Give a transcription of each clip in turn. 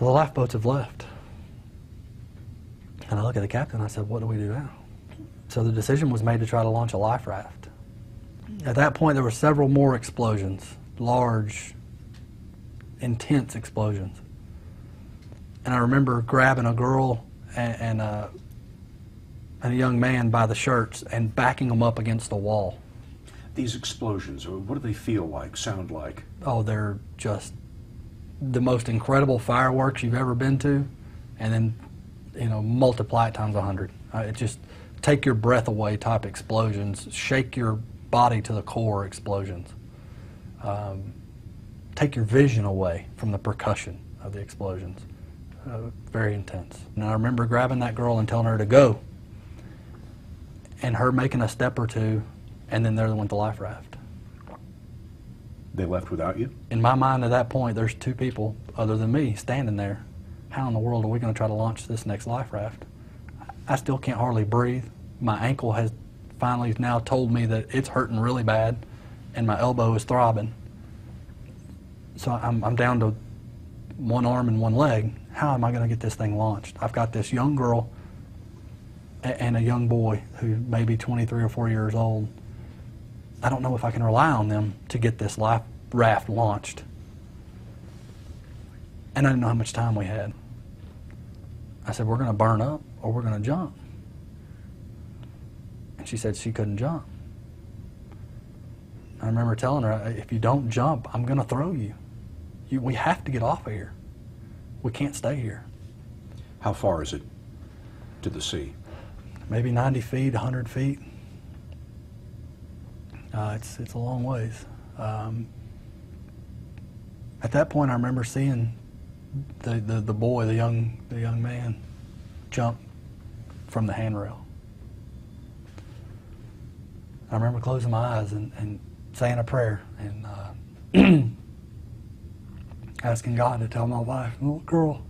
So the lifeboats have left. And I look at the captain and I said, what do we do now? So the decision was made to try to launch a life raft. At that point, there were several more explosions, large, intense explosions. And I remember grabbing a girl and a young man by the shirts and backing them up against the wall. These explosions, what do they feel like, sound like? Oh, they're just the most incredible fireworks you've ever been to, and then, you know, multiply it times 100. It just take your breath away type explosions, shake your body to the core explosions, take your vision away from the percussion of the explosions. Very intense. And I remember grabbing that girl and telling her to go, and her making a step or two, and then there went the life raft. They left without you? In my mind at that point, there's two people other than me standing there. How in the world are we going to try to launch this next life raft? I still can't hardly breathe. My ankle has finally now told me that it's hurting really bad, and my elbow is throbbing. So I'm down to one arm and one leg. How am I going to get this thing launched? I've got this young girl and a young boy who may be 23 or 4 years old. I don't know if I can rely on them to get this life raft launched. And I didn't know how much time we had. I said, we're going to burn up or we're going to jump. And she said she couldn't jump. I remember telling her, if you don't jump, I'm going to throw you. We have to get off of here. We can't stay here. How far is it to the sea? Maybe 90 feet, 100 feet. It's a long ways. At that point, I remember seeing the boy, the young man, jump from the handrail. I remember closing my eyes and saying a prayer and asking God to tell my wife, little girl,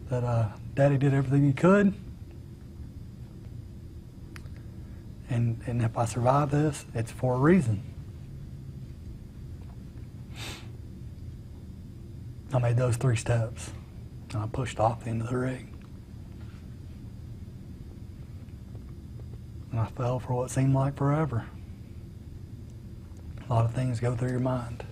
that Daddy did everything he could. And if I survive this, it's for a reason. I made those 3 steps, and I pushed off the end of the rig. And I fell for what seemed like forever. A lot of things go through your mind.